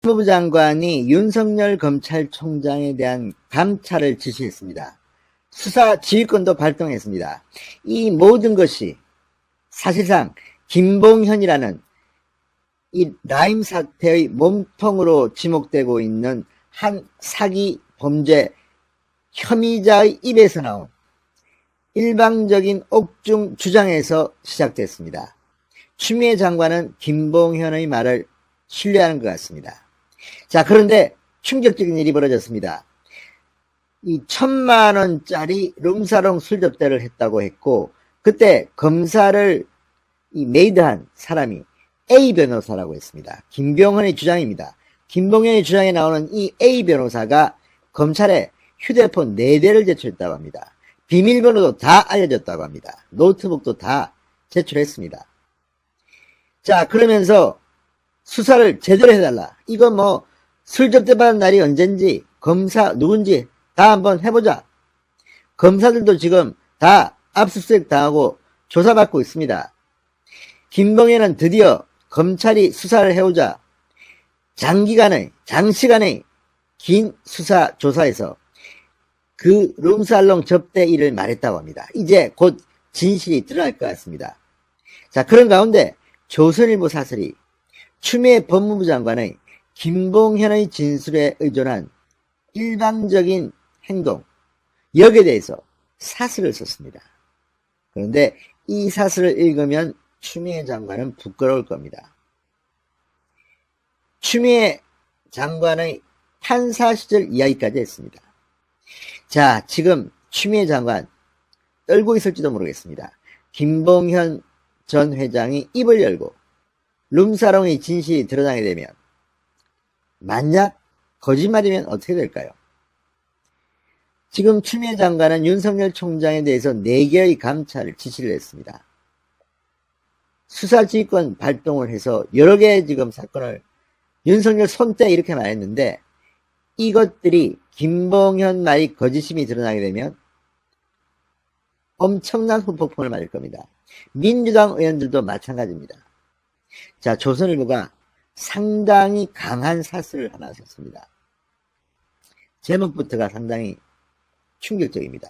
법무부 장관이 윤석열 검찰총장에 대한 감찰을 지시했습니다. 수사 지휘권도 발동했습니다. 이 모든 것이 사실상 김봉현이라는 이 라임 사태의 몸통으로 지목되고 있는 한 사기 범죄 혐의자의 입에서 나온 일방적인 옥중 주장에서 시작됐습니다. 추미애 장관은 김봉현의 말을 신뢰하는 것 같습니다. 자, 그런데 충격적인 일이 벌어졌습니다. 이 1,000만원짜리 룸사롱 술 접대를 했다고 했고, 그때 검사를 메이드한 사람이 A 변호사라고 했습니다. 김병헌의 주장입니다. 김봉현의 주장에 나오는 이 A 변호사가 검찰에 휴대폰 4대를 제출했다고 합니다. 비밀번호도 다 알려졌다고 합니다. 노트북도 다 제출했습니다. 자, 그러면서 수사를 제대로 해달라. 이거 뭐 술 접대받은 날이 언젠지, 검사 누군지 다 한번 해보자. 검사들도 지금 다 압수수색 당하고 조사받고 있습니다. 김봉현은 드디어 검찰이 수사를 해오자 장시간의 긴 수사 조사에서 그 룸살롱 접대 일을 말했다고 합니다. 이제 곧 진실이 드러날 것 같습니다. 자, 그런 가운데 조선일보 사설이 추미애 법무부 장관의 김봉현의 진술에 의존한 일방적인 행동, 여기에 대해서 사설을 썼습니다. 그런데 이 사설을 읽으면 추미애 장관은 부끄러울 겁니다. 추미애 장관의 판사 시절 이야기까지 했습니다. 자, 지금 추미애 장관 떨고 있을지도 모르겠습니다. 김봉현 전 회장이 입을 열고 룸사롱의 진실이 드러나게 되면 만약 거짓말이면 어떻게 될까요? 지금 추미애 장관은 윤석열 총장에 대해서 4개의 감찰을 지시를 했습니다. 수사지휘권 발동을 해서 여러 개의 지금 사건을 윤석열 손때 이렇게 말했는데, 이것들이 김봉현 말이 거짓임이 드러나게 되면 엄청난 후폭풍을 맞을 겁니다. 민주당 의원들도 마찬가지입니다. 자, 조선일보가 상당히 강한 사설을 하나 썼습니다. 제목부터가 상당히 충격적입니다.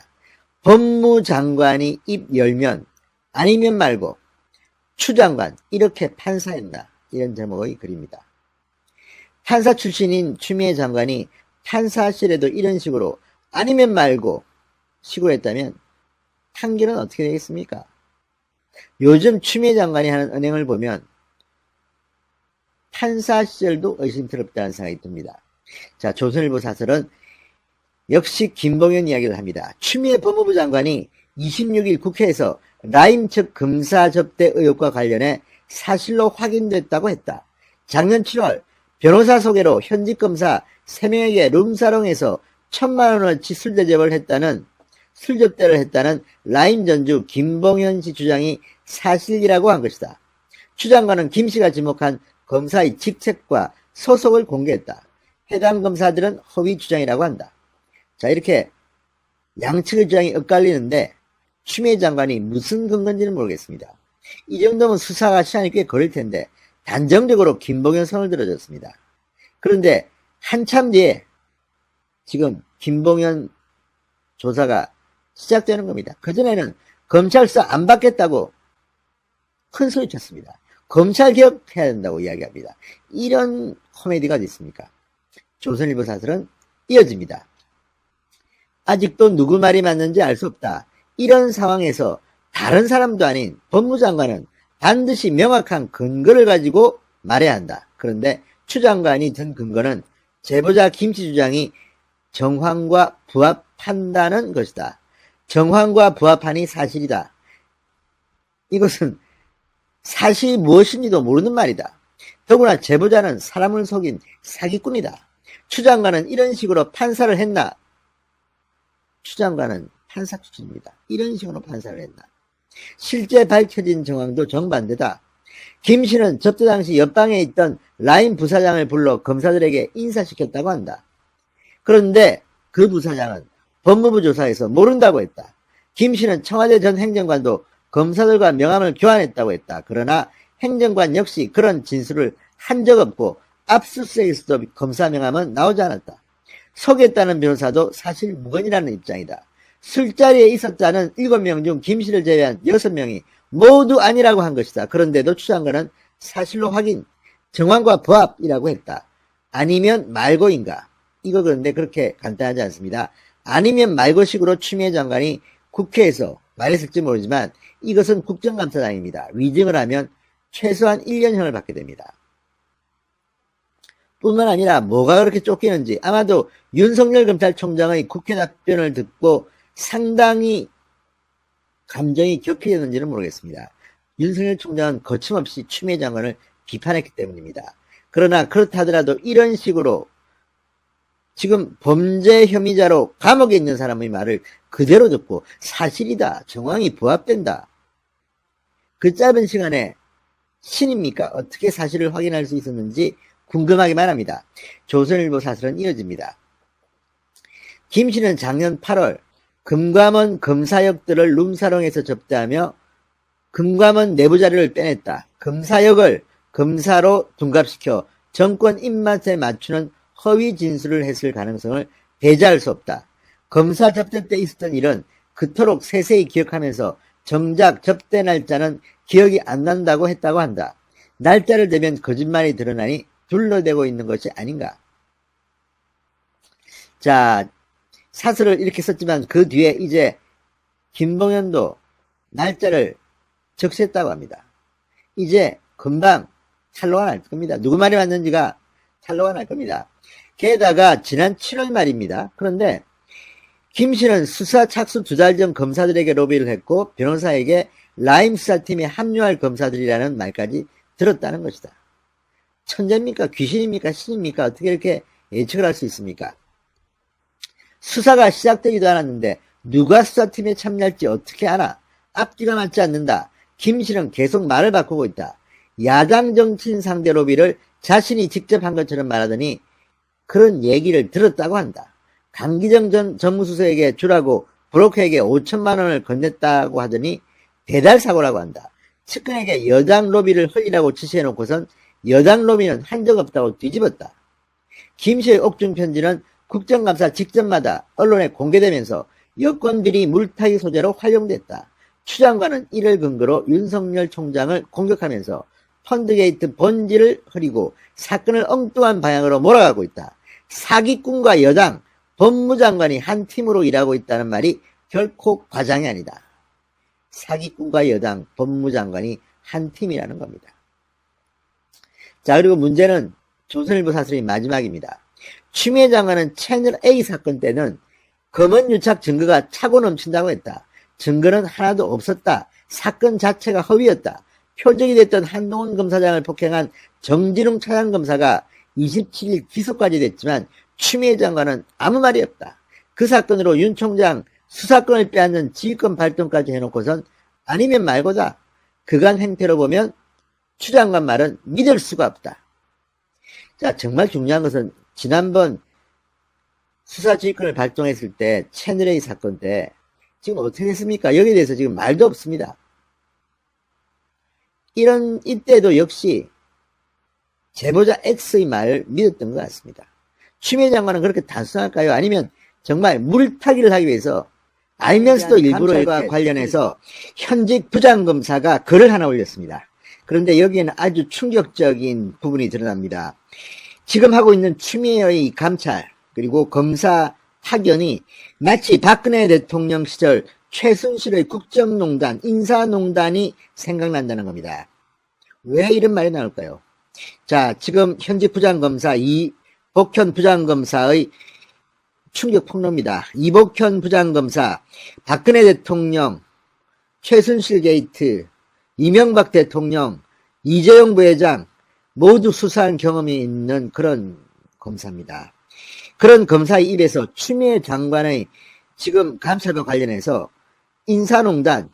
법무장관이 입 열면 아니면 말고 추 장관 이렇게 판사했나, 이런 제목의 글입니다. 판사 출신인 추미애 장관이 판사실에도 이런 식으로 아니면 말고 식으로 했다면 판결은 어떻게 되겠습니까? 요즘 추미애 장관이 하는 언행을 보면 판사 시절도 의심스럽다는 생각이 듭니다. 자, 조선일보 사설은 역시 김봉현 이야기를 합니다. 추미애 법무부 장관이 26일 국회에서 라임 측 검사 접대 의혹과 관련해 사실로 확인됐다고 했다. 작년 7월 변호사 소개로 현직 검사 3명에게 룸사롱에서 1,000만원어치 술 접대를 했다는 라임 전주 김봉현 씨 주장이 사실이라고 한 것이다. 추 장관은 김 씨가 지목한 검사의 직책과 소속을 공개했다. 해당 검사들은 허위 주장이라고 한다. 자, 이렇게 양측의 주장이 엇갈리는데 추미애 장관이 무슨 근거인지는 모르겠습니다. 이 정도면 수사가 시간이 꽤 걸릴 텐데 단정적으로 김봉현 손을 들어줬습니다. 그런데 한참 뒤에 지금 김봉현 조사가 시작되는 겁니다. 그전에는 검찰 수사 안 받겠다고 큰 소리 쳤습니다. 검찰 개혁해야 된다고 이야기합니다. 이런 코미디가 어디 있습니까? 조선일보 사설은 이어집니다. 아직도 누구 말이 맞는지 알 수 없다. 이런 상황에서 다른 사람도 아닌 법무장관은 반드시 명확한 근거를 가지고 말해야 한다. 그런데 추 장관이 든 근거는 제보자 김씨 주장이 정황과 부합한다는 것이다. 정황과 부합하니 사실이다. 이것은 사실이 무엇인지도 모르는 말이다. 더구나 제보자는 사람을 속인 사기꾼이다. 추 장관은 이런 식으로 판사를 했나? 추 장관은 판사 출신입니다. 이런 식으로 판사를 했나? 실제 밝혀진 정황도 정반대다. 김 씨는 접대 당시 옆방에 있던 라임 부사장을 불러 검사들에게 인사시켰다고 한다. 그런데 그 부사장은 법무부 조사에서 모른다고 했다. 김 씨는 청와대 전 행정관도 검사들과 명함을 교환했다고 했다. 그러나 행정관 역시 그런 진술을 한 적 없고 압수수색에서도 검사 명함은 나오지 않았다. 속였다는 변호사도 사실 무근이라는 입장이다. 술자리에 있었다는 7명 중 김씨를 제외한 6명이 모두 아니라고 한 것이다. 그런데도 추장관은 사실로 확인, 정황과 부합이라고 했다. 아니면 말고인가? 이거 그런데 그렇게 간단하지 않습니다. 아니면 말고식으로 추미애 장관이 국회에서 말했을지 모르지만 이것은 국정감사장입니다. 위증을 하면 최소한 1년형을 받게 됩니다. 뿐만 아니라 뭐가 그렇게 쫓기는지 아마도 윤석열 검찰총장의 국회 답변을 듣고 상당히 감정이 격해졌는지는 모르겠습니다. 윤석열 총장은 거침없이 추미애 장관을 비판했기 때문입니다. 그러나 그렇다 하더라도 이런 식으로 지금 범죄 혐의자로 감옥에 있는 사람의 말을 그대로 듣고 사실이다, 정황이 부합된다. 그 짧은 시간에 신입니까? 어떻게 사실을 확인할 수 있었는지 궁금하기만 합니다. 조선일보 사설은 이어집니다. 김 씨는 작년 8월 금감원 검사역들을 룸사롱에서 접대하며 금감원 내부 자료를 빼냈다. 검사역을 검사로 둔갑시켜 정권 입맛에 맞추는 허위 진술을 했을 가능성을 배제할 수 없다. 검사 접대 때 있었던 일은 그토록 세세히 기억하면서 정작 접대 날짜는 기억이 안 난다고 했다고 한다. 날짜를 대면 거짓말이 드러나니 둘러대고 있는 것이 아닌가. 자, 사설을 이렇게 썼지만 그 뒤에 이제 김봉현도 날짜를 적시했다고 합니다. 이제 금방 탄로가 날 겁니다. 누구 말이 맞는지가 탄로가 날 겁니다. 게다가 지난 7월 말입니다. 그런데 김 씨는 수사 착수 2달 전 검사들에게 로비를 했고 변호사에게 라임 수사팀에 합류할 검사들이라는 말까지 들었다는 것이다. 천재입니까? 귀신입니까? 신입니까? 어떻게 이렇게 예측을 할 수 있습니까? 수사가 시작되지도 않았는데 누가 수사팀에 참여할지 어떻게 아나? 앞뒤가 맞지 않는다. 김 씨는 계속 말을 바꾸고 있다. 야당 정치인 상대 로비를 자신이 직접 한 것처럼 말하더니 그런 얘기를 들었다고 한다. 강기정 전 정무수석에게 주라고 브로커에게 5천만 원을 건넸다고 하더니 배달사고라고 한다. 측근에게 여당 로비를 흘리라고 지시해놓고선 여당 로비는 한 적 없다고 뒤집었다. 김 씨의 옥중 편지는 국정감사 직전마다 언론에 공개되면서 여권들이 물타기 소재로 활용됐다. 추 장관은 이를 근거로 윤석열 총장을 공격하면서 펀드게이트 본질을 흐리고 사건을 엉뚱한 방향으로 몰아가고 있다. 사기꾼과 여당, 법무장관이 한 팀으로 일하고 있다는 말이 결코 과장이 아니다. 사기꾼과 여당, 법무장관이 한 팀이라는 겁니다. 자, 그리고 문제는 조선일보 사설이 마지막입니다. 추미애 장관은 채널A 사건 때는 검언 유착 증거가 차고 넘친다고 했다. 증거는 하나도 없었다. 사건 자체가 허위였다. 표적이 됐던 한동훈 검사장을 폭행한 정진웅 차장검사가 27일 기소까지 됐지만 추미애 장관은 아무 말이 없다. 그 사건으로 윤 총장 수사권을 빼앗는 지휘권 발동까지 해놓고선 아니면 말고다. 그간 행태로 보면 추 장관 말은 믿을 수가 없다. 자, 정말 중요한 것은 지난번 수사지휘권을 발동했을 때 채널A 사건 때 지금 어떻게 됐습니까? 여기에 대해서 지금 말도 없습니다. 이때도 역시 제보자 X의 말을 믿었던 것 같습니다. 추미애 장관은 그렇게 단순할까요? 아니면 정말 물타기를 하기 위해서 알면서도 일부러 이와 관련해서 현직 부장검사가 글을 하나 올렸습니다. 그런데 여기에는 아주 충격적인 부분이 드러납니다. 지금 하고 있는 추미애의 감찰 그리고 검사 파견이 마치 박근혜 대통령 시절 최순실의 국정농단, 인사농단이 생각난다는 겁니다. 왜 이런 말이 나올까요? 자, 지금 현직 부장검사 이복현 부장검사의 충격 폭로입니다. 이복현 부장검사, 박근혜 대통령, 최순실 게이트, 이명박 대통령, 이재용 부회장 모두 수사한 경험이 있는 그런 검사입니다. 그런 검사의 입에서 추미애 장관의 지금 감찰과 관련해서 인사농단,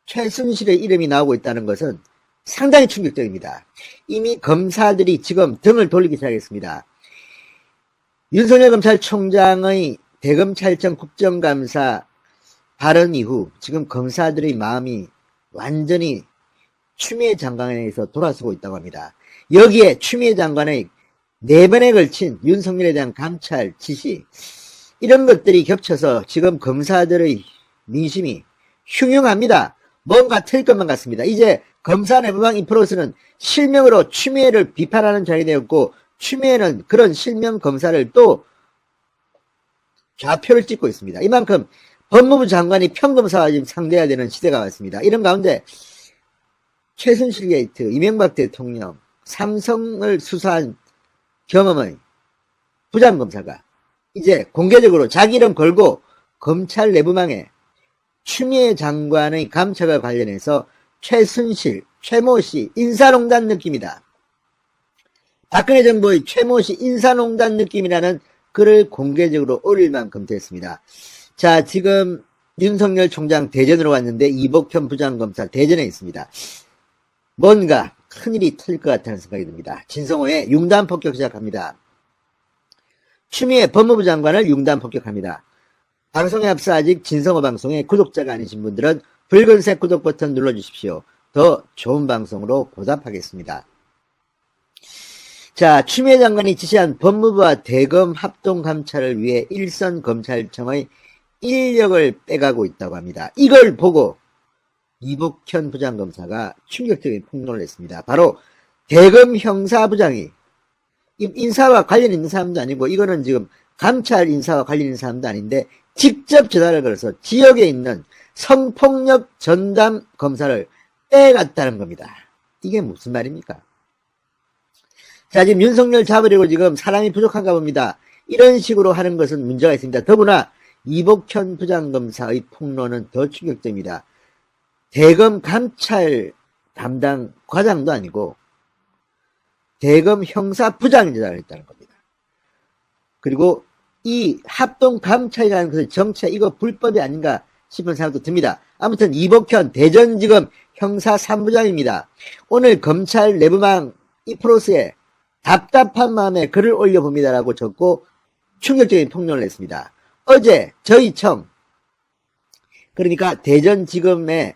최순실의 이름이 나오고 있다는 것은 상당히 충격적입니다. 이미 검사들이 지금 등을 돌리기 시작했습니다. 윤석열 검찰총장의 대검찰청 국정감사 발언 이후 지금 검사들의 마음이 완전히 추미애 장관에 대해서 돌아서고 있다고 합니다. 여기에 추미애 장관의 4번에 걸친 윤석열에 대한 감찰 지시, 이런 것들이 겹쳐서 지금 검사들의 민심이 흉흉합니다. 뭔가 틀 것만 같습니다. 이제 검사 내부망 인프로스는 실명으로 추미애를 비판하는 자리가 되었고, 추미애는 그런 실명 검사를 또 좌표를 찍고 있습니다. 이만큼 법무부 장관이 평검사와 지금 상대해야 되는 시대가 왔습니다. 이런 가운데 최순실 게이트, 이명박 대통령, 삼성을 수사한 경험의 부장검사가 이제 공개적으로 자기 이름 걸고 검찰 내부망에 추미애 장관의 감찰과 관련해서 최순실, 최모씨 인사농단 느낌이다. 박근혜 정부의 최모씨 인사농단 느낌이라는 글을 공개적으로 올릴 만큼 됐습니다. 자, 지금 윤석열 총장 대전으로 왔는데 이복현 부장검사 대전에 있습니다. 뭔가 큰일이 터질 것 같다는 생각이 듭니다. 진성호의 융단 폭격 시작합니다. 추미애 법무부 장관을 융단 폭격합니다. 방송에 앞서 아직 진성호 방송에 구독자가 아니신 분들은 붉은색 구독 버튼 눌러주십시오. 더 좋은 방송으로 보답하겠습니다. 자, 추미애 장관이 지시한 법무부와 대검 합동감찰을 위해 일선검찰청의 인력을 빼가고 있다고 합니다. 이걸 보고 이복현 부장검사가 충격적인 폭로를 했습니다. 바로 대검 형사부장이 인사와 관련 있는 사람도 아니고, 이거는 지금 감찰 인사와 관련 있는 사람도 아닌데 직접 전화를 걸어서 지역에 있는 성폭력 전담 검사를 빼갔다는 겁니다. 이게 무슨 말입니까? 자, 지금 윤석열 잡으려고 지금 사람이 부족한가 봅니다. 이런 식으로 하는 것은 문제가 있습니다. 더구나 이복현 부장검사의 폭로는 더 충격적입니다. 대검 감찰 담당 과장도 아니고 대검 형사부장인 자를 했다는 겁니다. 그리고 이 합동감찰이라는 것의 정체, 이거 불법이 아닌가 싶은 생각도 듭니다. 아무튼 이복현 대전지검 형사3부장입니다. 오늘 검찰 내부망 이프로스에 답답한 마음에 글을 올려봅니다라고 적고 충격적인 폭로를 했습니다. 어제 저희 청, 그러니까 대전지검의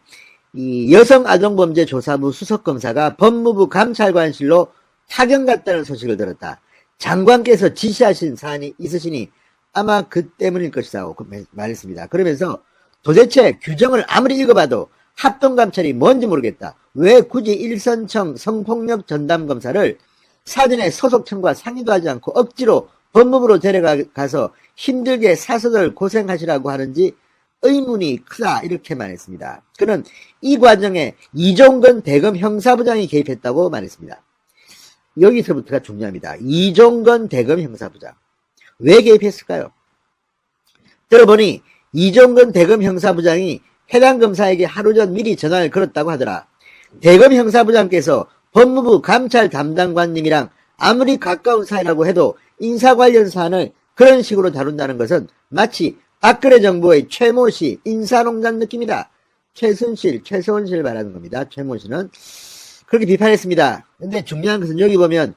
이 여성아동범죄조사부 수석검사가 법무부 감찰관실로 파견 갔다는 소식을 들었다. 장관께서 지시하신 사안이 있으시니 아마 그 때문일 것이라고 말했습니다. 그러면서 도대체 규정을 아무리 읽어봐도 합동감찰이 뭔지 모르겠다. 왜 굳이 일선청 성폭력 전담검사를 사전에 소속청과 상의도 하지 않고 억지로 법무부로 데려가서 힘들게 사서들 고생하시라고 하는지 의문이 크다, 이렇게 말했습니다. 그는 이 과정에 이종건 대검 형사부장이 개입했다고 말했습니다. 여기서부터가 중요합니다. 이종건 대검 형사부장. 왜 개입했을까요? 들어보니 이종건 대검 형사부장이 해당 검사에게 하루 전 미리 전화를 걸었다고 하더라. 대검 형사부장께서 법무부 감찰 담당관님이랑 아무리 가까운 사이라고 해도 인사 관련 사안을 그런 식으로 다룬다는 것은 마치 박근혜 정부의 최모씨 인사농단 느낌이다. 최소원실 말하는 겁니다. 최모씨는 그렇게 비판했습니다. 근데 중요한 것은 여기 보면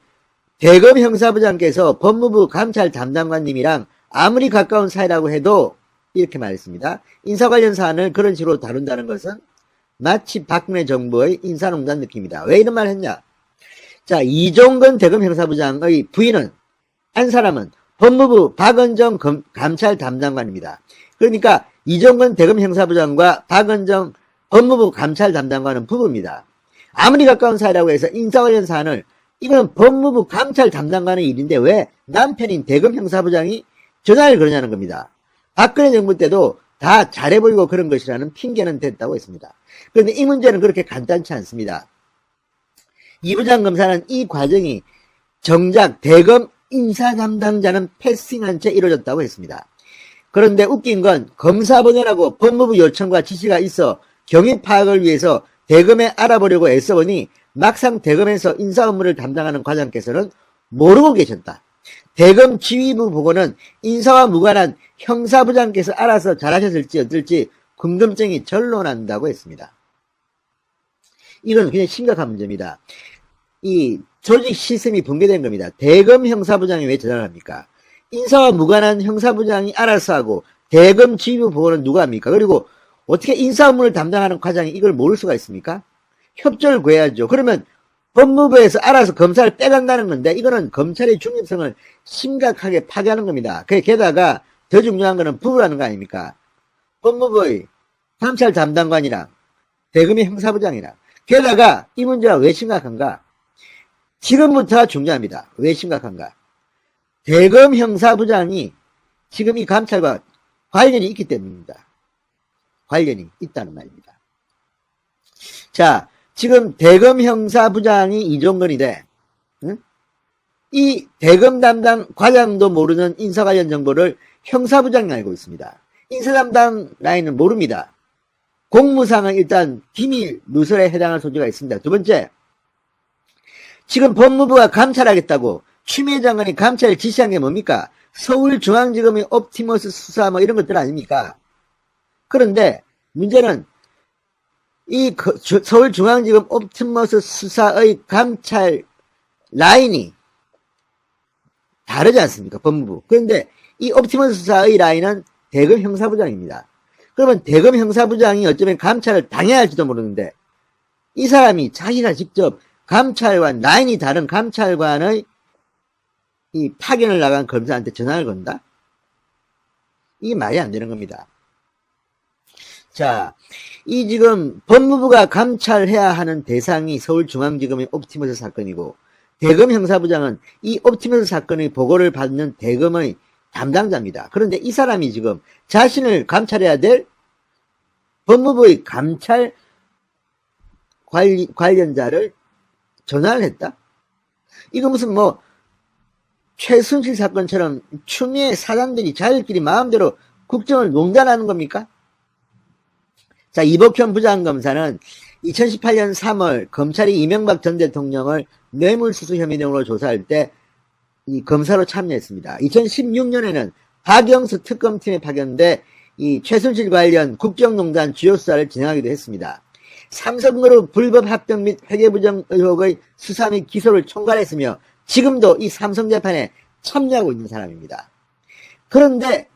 대검 형사부장께서 법무부 감찰 담당관님이랑 아무리 가까운 사이라고 해도 이렇게 말했습니다. 인사 관련 사안을 그런 식으로 다룬다는 것은 마치 박근혜 정부의 인사농단 느낌이다. 왜 이런 말을 했냐? 자, 이종건 대검 형사부장의 부인은, 한 사람은 법무부 박은정 감찰 담당관입니다. 그러니까 이종건 대검 형사부장과 박은정 법무부 감찰 담당관은 부부입니다. 아무리 가까운 사이라고 해서 인사 관련 사안을, 이건 법무부 감찰 담당관의 일인데 왜 남편인 대검 형사부장이 전화를 걸냐는 겁니다. 박근혜 정부 때도 다 잘해 보이고 그런 것이라는 핑계는 됐다고 했습니다. 그런데 이 문제는 그렇게 간단치 않습니다. 이 부장검사는 이 과정이 정작 대검 인사 담당자는 패싱한 채 이루어졌다고 했습니다. 그런데 웃긴 건 검사 보내라고 법무부 요청과 지시가 있어 경위 파악을 위해서 대검에 알아보려고 애써보니 막상 대검에서 인사 업무를 담당하는 과장께서는 모르고 계셨다. 대검 지휘부 보고는 인사와 무관한 형사부장께서 알아서 잘하셨을지 어떨지 궁금증이 절로 난다고 했습니다. 이건 굉장히 심각한 문제입니다. 이 조직 시스템이 붕괴된 겁니다. 대검 형사부장이 왜 전화를 합니까? 인사와 무관한 형사부장이 알아서 하고 대검 지휘부 보고는 누가 합니까? 그리고 어떻게 인사 업무를 담당하는 과장이 이걸 모를 수가 있습니까? 협조를 구해야죠. 그러면 법무부에서 알아서 검사를 빼간다는 건데 이거는 검찰의 중립성을 심각하게 파괴하는 겁니다. 게다가 더 중요한 거는 부부라는 거 아닙니까? 법무부의 감찰 담당관이랑 대검의 형사부장이랑 게다가 이 문제가 왜 심각한가? 지금부터가 중요합니다. 왜 심각한가? 대검 형사부장이 지금 이 감찰과 관련이 있기 때문입니다. 관련이 있다는 말입니다. 자, 지금 대검 형사부장이 이종건이데, 응? 이 대검 담당 과장도 모르는 인사 관련 정보를 형사부장이 알고 있습니다. 인사 담당 라인은 모릅니다. 공무상은 일단 기밀 누설에 해당할 소지가 있습니다. 두 번째, 지금 법무부가 감찰하겠다고 추미애 장관이 감찰을 지시한 게 뭡니까? 서울중앙지검의 옵티머스 수사 뭐 이런 것들 아닙니까? 그런데 문제는 이 서울중앙지검 옵티머스 수사의 감찰 라인이 다르지 않습니까? 법무부. 그런데 이 옵티머스 수사의 라인은 대검 형사부장입니다. 그러면 대검 형사부장이 어쩌면 감찰을 당해야 할지도 모르는데 이 사람이 자기가 직접 감찰관, 라인이 다른 감찰관의 이 파견을 나간 검사한테 전화를 건다? 이게 말이 안 되는 겁니다. 자, 이 지금 법무부가 감찰해야 하는 대상이 서울중앙지검의 옵티머스 사건이고 대검 형사부장은 이 옵티머스 사건의 보고를 받는 대검의 담당자입니다. 그런데 이 사람이 지금 자신을 감찰해야 될 법무부의 감찰 관련자를 전화를 했다? 이거 무슨 뭐 최순실 사건처럼 추미애 사장들이 자기들끼리 마음대로 국정을 농단하는 겁니까? 자, 이복현 부장검사는 2018년 3월 검찰이 이명박 전 대통령을 뇌물수수 혐의 등으로 조사할 때 이 검사로 참여했습니다. 2016년에는 박영수 특검팀에 파견돼 이 최순실 관련 국정농단 주요 수사를 진행하기도 했습니다. 삼성그룹 불법 합병 및 회계부정 의혹의 수사 및 기소를 총괄했으며 지금도 이 삼성재판에 참여하고 있는 사람입니다. 그런데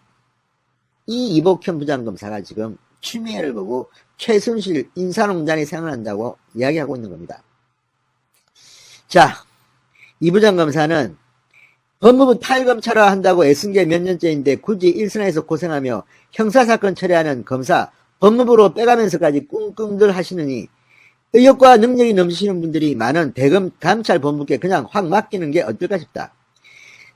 이 이복현 부장검사가 지금 추미애를 보고 최순실 인사농단이 생각난다고 이야기하고 있는 겁니다. 자, 이 부장검사는 법무부 탈검찰화 한다고 애쓴 게 몇 년째인데 굳이 일선에서 고생하며 형사사건 처리하는 검사 법무부로 빼가면서까지 꿍꿍들 하시느니 의욕과 능력이 넘치시는 분들이 많은 대검 감찰본부께 그냥 확 맡기는 게 어떨까 싶다.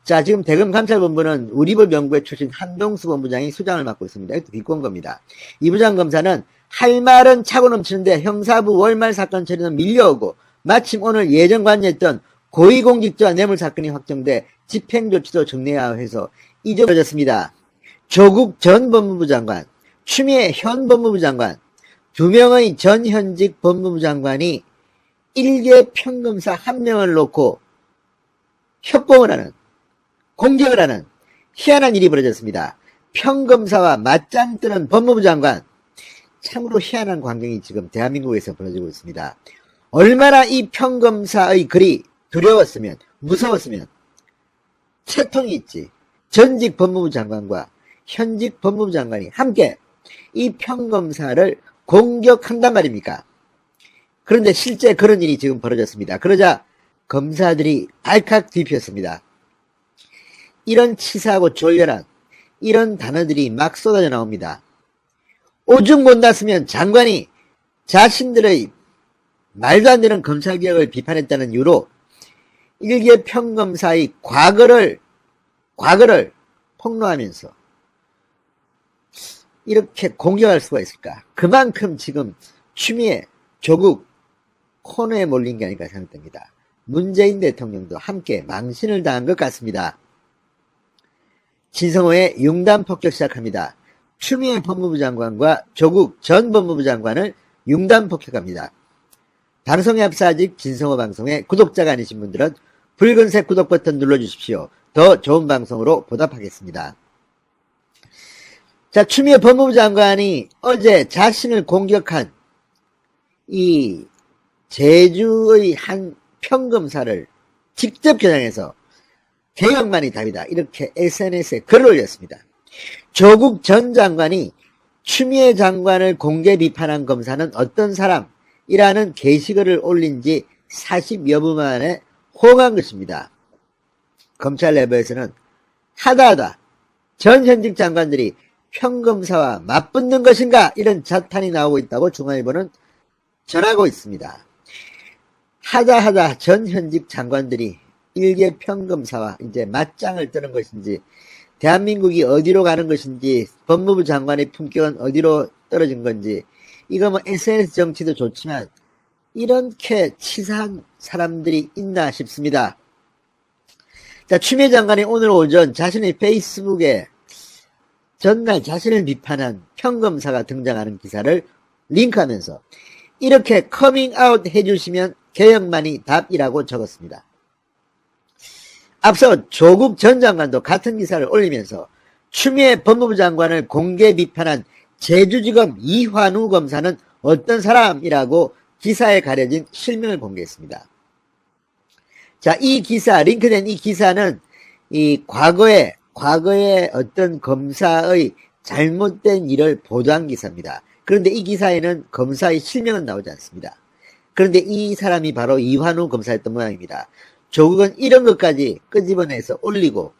자, 지금 대검 감찰본부는 우리법 연구회 출신 한동수 본부장이 수장을 맡고 있습니다. 이것도 비꼰 겁니다. 이 부장검사는 할 말은 차고 넘치는데 형사부 월말 사건 처리는 밀려오고 마침 오늘 예전 관여했던 고위공직자 뇌물 사건이 확정돼 집행조치도 정리해야 해서 잊어버렸습니다. 조국 전 법무부 장관, 추미애 현 법무부 장관, 2명의 전 현직 법무부 장관이 일개 평검사 1명을 놓고 협공을 하는, 공격을 하는 희한한 일이 벌어졌습니다. 평검사와 맞짱 뜨는 법무부 장관, 참으로 희한한 광경이 지금 대한민국에서 벌어지고 있습니다. 얼마나 이 평검사의 글이 두려웠으면, 무서웠으면 채통이 있지. 전직 법무부 장관과 현직 법무부 장관이 함께 이 평검사를 공격한단 말입니까? 그런데 실제 그런 일이 지금 벌어졌습니다. 그러자 검사들이 알칵 뒤피었습니다. 이런 치사하고 졸렬한 이런 단어들이 막 쏟아져 나옵니다. 오죽 못났으면 장관이 자신들의 말도 안 되는 검찰개혁을 비판했다는 이유로 일개 평검사의 과거를 폭로하면서 이렇게 공격할 수가 있을까? 그만큼 지금 추미애, 조국 코너에 몰린 게 아닐까 생각됩니다. 문재인 대통령도 함께 망신을 당한 것 같습니다. 진성호의 융단 폭격 시작합니다. 추미애 법무부 장관과 조국 전 법무부 장관을 융단 폭격합니다. 방송의 앞사직 진성호 방송의 구독자가 아니신 분들은 붉은색 구독 버튼 눌러주십시오. 더 좋은 방송으로 보답하겠습니다. 자, 추미애 법무부 장관이 어제 자신을 공격한 이 제주의 한 평검사를 직접 겨냥해서 개혁만이 답이다. 이렇게 SNS에 글을 올렸습니다. 조국 전 장관이 추미애 장관을 공개 비판한 검사는 어떤 사람이라는 게시글을 올린 지 40여 분 만에 호응한 것입니다. 검찰 내부에서는 하다하다 전 현직 장관들이 평검사와 맞붙는 것인가 이런 자탄이 나오고 있다고 중앙일보는 전하고 있습니다. 하다하다 전 현직 장관들이 일개 평검사와 이제 맞짱을 뜨는 것인지, 대한민국이 어디로 가는 것인지, 법무부 장관의 품격은 어디로 떨어진 건지, 이거 뭐 SNS 정치도 좋지만 이렇게 치사한 사람들이 있나 싶습니다. 자, 추미애 장관이 오늘 오전 자신의 페이스북에 전날 자신을 비판한 평검사가 등장하는 기사를 링크하면서 이렇게 커밍아웃 해주시면 개혁만이 답이라고 적었습니다. 앞서 조국 전 장관도 같은 기사를 올리면서 추미애 법무부 장관을 공개 비판한 제주지검 이환우 검사는 어떤 사람이라고 기사에 가려진 실명을 공개했습니다. 자, 이 기사, 링크된 이 기사는 이 과거에 어떤 검사의 잘못된 일을 보도한 기사입니다. 그런데 이 기사에는 검사의 실명은 나오지 않습니다. 그런데 이 사람이 바로 이환우 검사였던 모양입니다. 조국은 이런 것까지 끄집어내서 올리고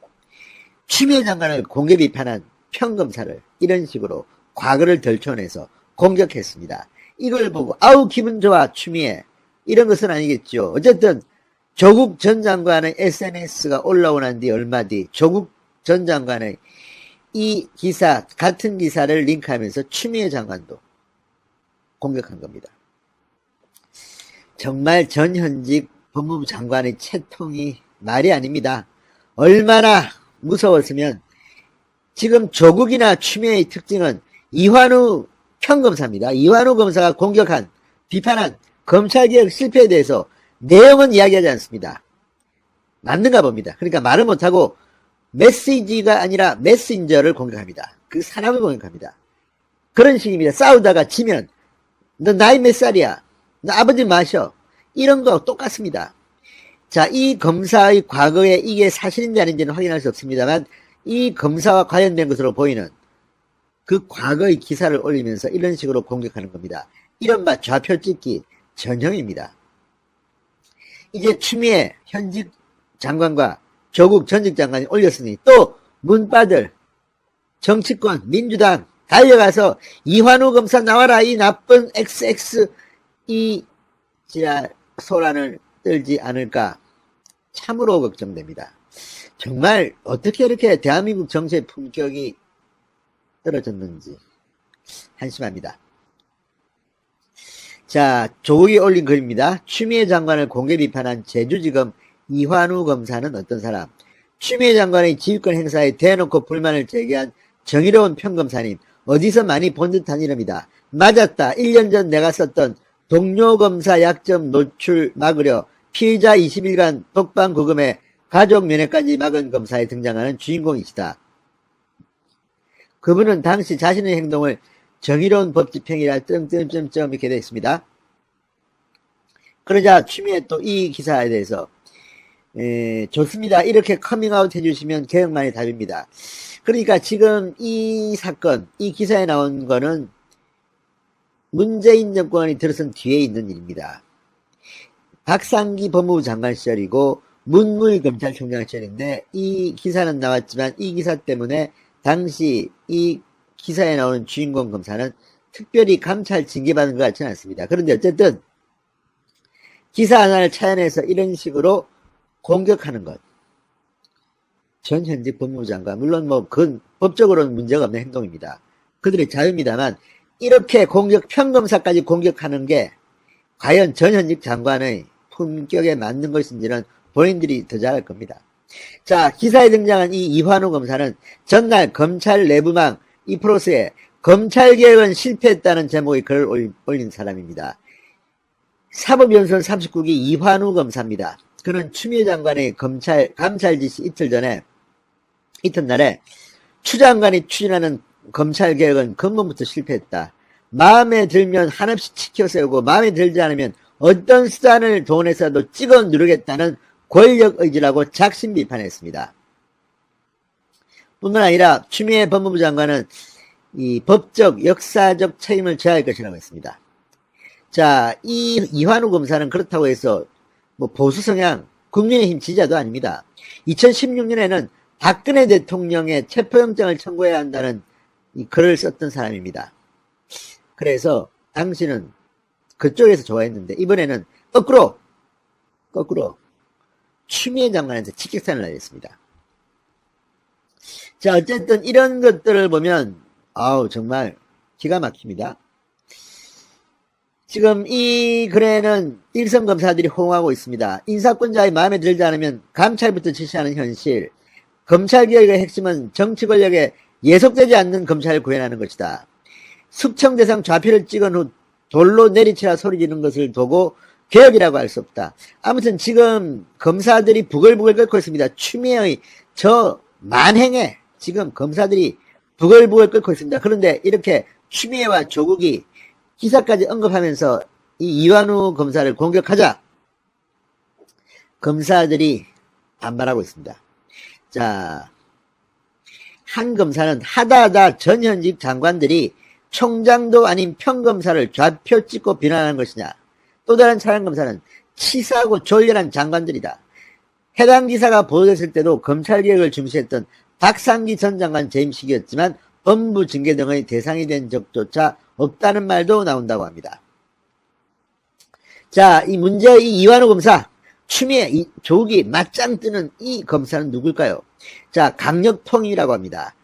추미애 장관을 공개 비판한 평검사를 이런 식으로 과거를 들춰내서 공격했습니다. 이걸 보고 아우 기분 좋아 추미애, 이런 것은 아니겠죠. 어쨌든 조국 전 장관의 SNS가 올라오고 난 뒤 얼마 뒤 조국 전 장관의 이 기사, 같은 기사를 링크하면서 추미애 장관도 공격한 겁니다. 정말 전현직 법무부 장관의 채통이 말이 아닙니다. 얼마나 무서웠으면, 지금 조국이나 추미애의 특징은 이환우 평검사입니다. 이환우 검사가 공격한, 비판한 검찰개혁 실패에 대해서 내용은 이야기하지 않습니다. 맞는가 봅니다. 그러니까 말을 못하고 메시지가 아니라 메신저를 공격합니다. 그 사람을 공격합니다. 그런 식입니다. 싸우다가 지면 너 나이 몇 살이야? 너 아버지 마셔. 이런 거 똑같습니다. 자, 이 검사의 과거에 이게 사실인지 아닌지는 확인할 수 없습니다만 이 검사와 관련된 것으로 보이는 그 과거의 기사를 올리면서 이런 식으로 공격하는 겁니다. 이른바 좌표 찍기 전형입니다. 이제 추미애 현직 장관과 조국 전직 장관이 올렸으니 또 문바들 정치권 민주당 달려가서 이환우 검사 나와라, 이 나쁜 XX, 이 지랄 소란을 떨지 않을까 참으로 걱정됩니다. 정말 어떻게 이렇게 대한민국 정치의 품격이 떨어졌는지 한심합니다. 자, 조국이 올린 글입니다. 추미애 장관을 공개 비판한 제주지검 이환우 검사는 어떤 사람? 추미애 장관의 지휘권 행사에 대놓고 불만을 제기한 정의로운 평검사님, 어디서 많이 본 듯한 이름이다. 맞았다. 1년 전 내가 썼던 동료 검사 약점 노출 막으려 피의자 20일간 독방 구금에 가족 면회까지 막은 검사에 등장하는 주인공이시다. 그분은 당시 자신의 행동을 정의로운 법 집행이라 점점점점 이렇게 되어 있습니다. 그러자 추미애 또 이 기사에 대해서 좋습니다. 이렇게 커밍아웃 해주시면 개혁만이 답입니다. 그러니까 지금 이 사건, 이 기사에 나온 거는 문재인 정권이 들어선 뒤에 있는 일입니다. 박상기 법무부 장관 시절이고 문무일 검찰총장 시절인데 이 기사는 나왔지만 이 기사 때문에 당시 이 기사에 나오는 주인공 검사는 특별히 감찰 징계받은 것 같지는 않습니다. 그런데 어쨌든 기사 하나를 차연해서 이런 식으로 공격하는 것, 전 현직 법무부 장관, 물론 뭐 그건 법적으로는 문제가 없는 행동입니다. 그들의 자유입니다만 이렇게 평검사까지 공격하는 게 과연 전 현직 장관의 품격에 맞는 것인지는 본인들이 더 잘 알 겁니다. 자, 기사에 등장한 이 이환우 검사는 전날 검찰 내부망 이 프로스에 검찰개혁은 실패했다는 제목의 글을 올린 사람입니다. 사법연수원 39기 이환우 검사입니다. 그는 추미애 장관의 감찰 지시 이튿날에 추 장관이 추진하는 검찰개혁은 근본부터 실패했다. 마음에 들면 한없이 치켜세우고 마음에 들지 않으면 어떤 수단을 동원해서도 찍어 누르겠다는 권력의지라고 작심 비판했습니다. 뿐만 아니라 추미애 법무부 장관은 이 법적, 역사적 책임을 져야 할 것이라고 했습니다. 자, 이 이환우 검사는 그렇다고 해서 뭐 보수 성향, 국민의힘 지지자도 아닙니다. 2016년에는 박근혜 대통령의 체포영장을 청구해야 한다는 이 글을 썼던 사람입니다. 그래서 당시는 그쪽에서 좋아했는데 이번에는 거꾸로 추미애 장관한테 직격탄을 날렸습니다. 자, 어쨌든 이런 것들을 보면 정말 기가 막힙니다. 지금 이 글에는 일선 검사들이 호응하고 있습니다. 인사권자의 마음에 들지 않으면 감찰부터 지시하는 현실, 검찰개혁의 핵심은 정치 권력에 예속되지 않는 검찰을 구현하는 것이다. 숙청 대상 좌표를 찍은 후 돌로 내리치라 소리 지르는 것을 보고 개혁이라고 할 수 없다. 아무튼 지금 검사들이 부글부글 끓고 있습니다. 추미애의 저 만행에 지금 검사들이 부글부글 끓고 있습니다. 그런데 이렇게 추미애와 조국이 기사까지 언급하면서 이 이완우 검사를 공격하자 검사들이 반발하고 있습니다. 자, 한 검사는 하다하다 전현직 장관들이 총장도 아닌 평검사를 좌표 찍고 비난하는 것이냐. 또 다른 차장검사는 치사하고 졸렬한 장관들이다. 해당 기사가 보도됐을 때도 검찰개혁을 중시했던 박상기 전 장관 재임식이었지만 법무부 징계 등의 대상이 된 적조차 없다는 말도 나온다고 합니다. 자, 이 문제의 이 이완우 검사, 추미애, 조국이 맞짱 뜨는 이 검사는 누굴까요? 자, 강력통이라고 합니다.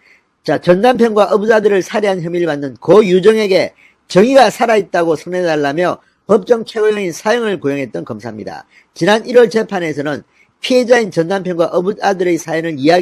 자, 전 남편과 어부자들을 살해한 혐의를 받는 고 유정에게 정의가 살아있다고 선언해달라며 법정 최고형인 사형을 구형했던 검사입니다. 지난 1월 재판에서는 피해자인 전 남편과 어부아들의 사연을 이야기